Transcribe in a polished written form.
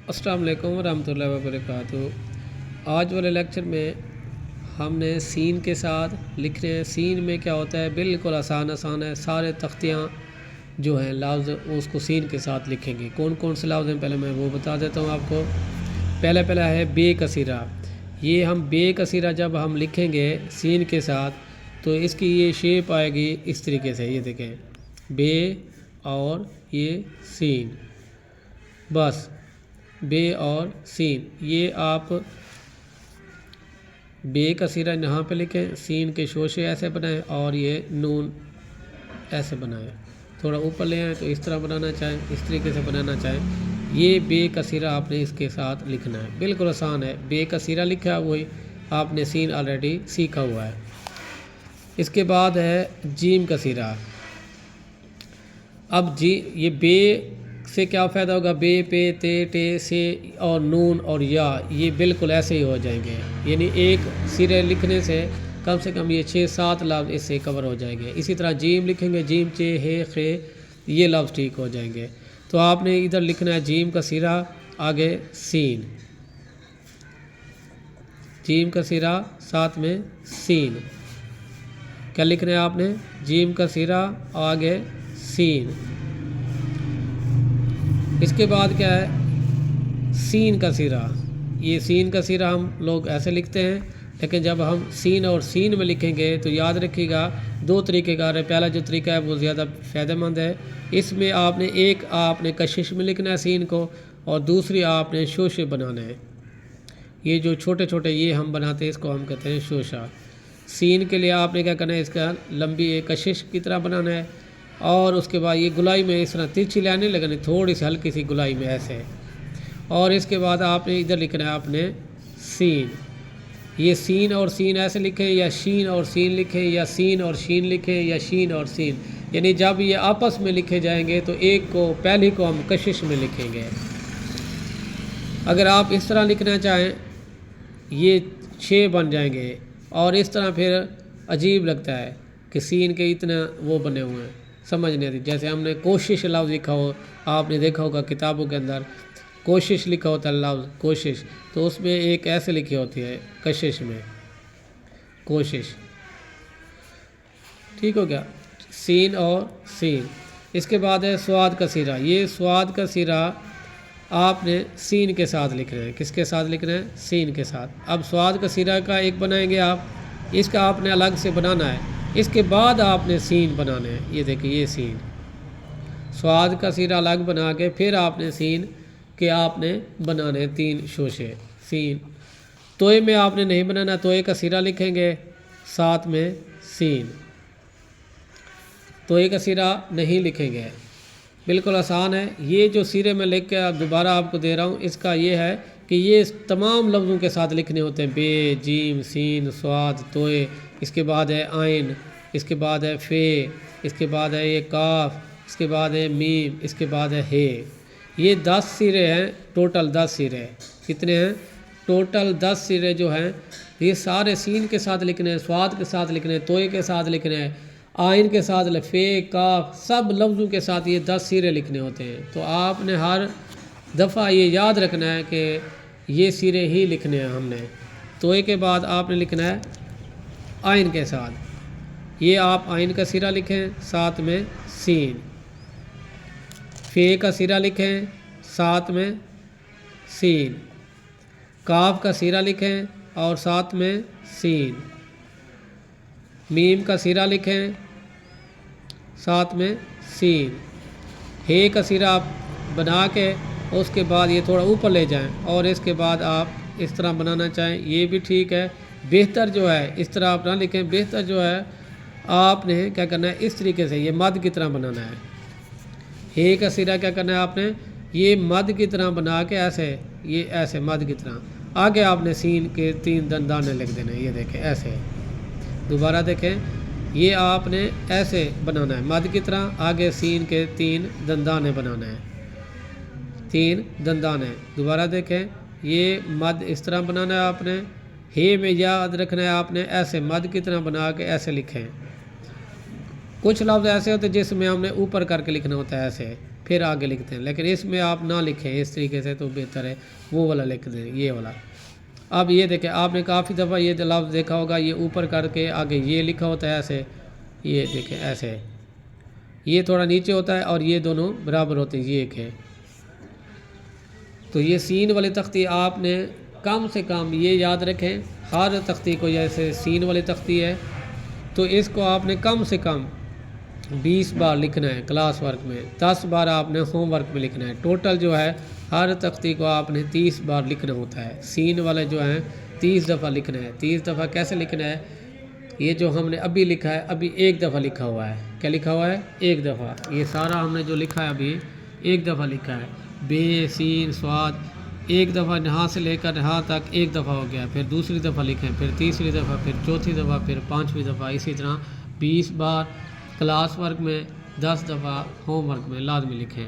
السلام علیکم ورحمۃ اللہ وبرکاتہ۔ آج والے لیکچر میں ہم نے سین کے ساتھ لکھنے ہیں۔ سین میں کیا ہوتا ہے، بالکل آسان ہے، سارے تختیاں جو ہیں لفظ اس کو سین کے ساتھ لکھیں گے۔ کون کون سے لفظ ہیں پہلے میں وہ بتا دیتا ہوں آپ کو۔ پہلا ہے بے کثیرہ۔ یہ ہم بے کثیرہ جب ہم لکھیں گے سین کے ساتھ تو اس کی یہ شیپ آئے گی اس طریقے سے، یہ دیکھیں بے اور یہ سین، بس بے اور سین۔ یہ آپ بے کثیرہ یہاں پہ لکھیں، سین کے شوشے ایسے بنائیں اور یہ نون ایسے بنائیں، تھوڑا اوپر لے آئیں تو اس طرح بنانا چاہیں، اس طریقے سے بنانا چاہیں۔ یہ بے کثیرہ آپ نے اس کے ساتھ لکھنا ہے، بالکل آسان ہے۔ بے کثیرہ لکھا وہی آپ نے سین آلریڈی سیکھا ہوا ہے۔ اس کے بعد ہے جیم کثیرہ۔ اب یہ بے سے کیا فائدہ ہوگا، بے پے تے ٹے سے اور نون اور یا، یہ بالکل ایسے ہی ہو جائیں گے، یعنی ایک سرے لکھنے سے کم یہ 6-7 لفظ اس سے کور ہو جائیں گے۔ اسی طرح جیم لکھیں گے، جیم چے ہے خے، یہ لفظ ٹھیک ہو جائیں گے۔ تو آپ نے ادھر لکھنا ہے جیم کا سرا، آگے سین، جیم کا سرا ساتھ میں سین، کیا لکھنا ہے آپ نے، جیم کا سرا آگے سین۔ اس کے بعد کیا ہے سین کا سرا۔ یہ سین کا سرا ہم لوگ ایسے لکھتے ہیں، لیکن جب ہم سین اور سین میں لکھیں گے تو یاد رکھیے گا 2 طریقے کار ہے۔ پہلا جو طریقہ ہے وہ زیادہ فائدہ مند ہے، اس میں آپ نے کشش میں لکھنا ہے سین کو، اور دوسری آپ نے شوشے بنانا ہے۔ یہ جو چھوٹے یہ ہم بناتے ہیں اس کو ہم کہتے ہیں شوشہ۔ سین کے لیے آپ نے کیا کرنا ہے، اس کا لمبی ایک کشش کی طرح بنانا ہے، اور اس کے بعد یہ گلائی میں اس طرح ترچھی لائنیں لگانی، تھوڑی سی ہلکی سی گلائی میں ایسے، اور اس کے بعد آپ نے ادھر لکھنا ہے آپ نے سین۔ یہ سین اور سین ایسے لکھیں، یا شین اور سین لکھیں، یا سین اور شین لکھیں، یا شین اور سین، یعنی جب یہ آپس میں لکھے جائیں گے تو پہلی کو ہم کشش میں لکھیں گے۔ اگر آپ اس طرح لکھنا چاہیں یہ 6 بن جائیں گے، اور اس طرح پھر عجیب لگتا ہے کہ سین کے اتنا وہ بنے ہوئے ہیں، سمجھ نہیں آتی۔ جیسے ہم نے کوشش لفظ لکھا ہو، آپ نے دیکھا ہوگا کتابوں کے اندر کوشش لکھا ہوتا ہے لفظ کوشش، تو اس میں ایک ایسے لکھی ہوتی ہے کشش میں کوشش، ٹھیک ہو گیا، سین اور سین۔ اس کے بعد ہے سواد کا سرا۔ یہ سواد کا سرا آپ نے سین کے ساتھ لکھنا ہے۔ کس کے ساتھ لکھنا ہے، سین کے ساتھ۔ اب سواد کا سرا کا ایک بنائیں گے آپ، اس کا آپ نے الگ سے بنانا ہے، اس کے بعد آپ نے سین بنانا ہے۔ یہ دیکھیں یہ سین، سواد کا سرا الگ بنا کے پھر آپ نے سین کے آپ نے بنانے 3 شوشے سین۔ توئے میں آپ نے نہیں بنانا، توئے کا سرا لکھیں گے ساتھ میں سین، توئے کا سرا نہیں لکھیں گے، بالکل آسان ہے۔ یہ جو سرے میں لکھ کے دوبارہ آپ کو دے رہا ہوں، اس کا یہ ہے کہ یہ تمام لفظوں کے ساتھ لکھنے ہوتے ہیں، بے، جیم، سین، سواد، توئے، اس کے بعد ہے عین، اس کے بعد ہے فے، اس کے بعد ہے یہ کاف، اس کے بعد ہے میم، اس کے بعد ہے ہے۔ یہ 10 سرے ہیں، ٹوٹل 10 سرے۔ کتنے ہیں ٹوٹل؟ 10 سرے جو ہیں یہ سارے سین کے ساتھ لکھنے ہیں، سواد کے ساتھ لکھنے ہیں، توئے کے ساتھ لکھنے ہیں، آئین کے ساتھ، فے، کاف، سب لفظوں کے ساتھ یہ 10 سرے لکھنے ہوتے ہیں۔ تو آپ نے ہر دفعہ یہ یاد رکھنا ہے کہ یہ سرے ہی لکھنے ہیں ہم نے۔ توئے کے بعد آپ نے لکھنا ہے آئین کے ساتھ، یہ آپ آئین کا سرا لکھیں ساتھ میں سین، فے کا سرا لکھیں ساتھ میں سین، کاف کا سرا لکھیں اور ساتھ میں سین، میم کا سرا لکھیں ساتھ میں سین، ہے کا سرا آپ بنا کے اس کے بعد یہ تھوڑا اوپر لے جائیں، اور اس کے بعد آپ اس طرح بنانا چاہیں یہ بھی ٹھیک ہے۔ بہتر جو ہے اس طرح آپ نہ لکھیں، بہتر جو ہے آپ نے کیا کرنا ہے، اس طریقے سے یہ مد کی طرح بنانا ہے۔ ہے کا سرا کیا کرنا ہے آپ نے، یہ مد کی طرح بنا کے ایسے، یہ ایسے مد کی طرح، آگے آپ نے سین کے 3 دندانے لکھ دینے، یہ دیکھیں ایسے، دوبارہ دیکھیں یہ آپ نے ایسے بنانا ہے مد کی طرح، آگے سین کے 3 دندانے بنانا ہے، 3 دندانے، دوبارہ دیکھیں یہ مد اس طرح بنانا ہے آپ نے۔ ہے میں یاد رکھنا ہے آپ نے ایسے مد کی طرح بنا کے ایسے لکھیں، کچھ لفظ ایسے ہوتے ہیں جس میں ہم نے اوپر کر کے لکھنا ہوتا ہے ایسے، پھر آگے لکھتے ہیں، لیکن اس میں آپ نہ لکھیں اس طریقے سے تو بہتر ہے، وہ والا لکھ دیں، یہ والا۔ اب یہ دیکھیں، آپ نے کافی دفعہ یہ لفظ دیکھا ہوگا، یہ اوپر کر کے آگے یہ لکھا ہوتا ہے ایسے، یہ دیکھیں ایسے، یہ تھوڑا نیچے ہوتا ہے اور یہ دونوں برابر ہوتے ہیں، یہ ایک ہے۔ تو یہ سین والی تختی آپ نے کم سے کم یہ یاد رکھیں، ہر تختی کو جیسے سین والی تختی ہے تو اس کو آپ نے کم سے کم 20 بار لکھنا ہے کلاس ورک میں، 10 بار آپ نے ہوم ورک میں لکھنا ہے، ٹوٹل جو ہے ہر تختی کو آپ نے 30 بار لکھنا ہوتا ہے۔ سین والے جو ہیں 30 دفعہ لکھنا ہے۔ 30 دفعہ کیسے لکھنا ہے؟ یہ جو ہم نے ابھی لکھا ہے، ابھی ایک دفعہ لکھا ہوا ہے، کیا لکھا ہوا ہے؟ ایک دفعہ۔ یہ سارا ہم نے جو لکھا ہے ابھی ایک دفعہ لکھا ہے، بے سین صاد، ایک دفعہ یہاں سے لے کر یہاں تک ایک دفعہ ہو گیا، پھر دوسری دفعہ لکھیں، پھر تیسری دفعہ، پھر چوتھی دفعہ، پھر پانچویں دفعہ، اسی طرح 20 بار کلاس ورک میں، 10 دفعہ ہوم ورک میں لازمی لکھیں۔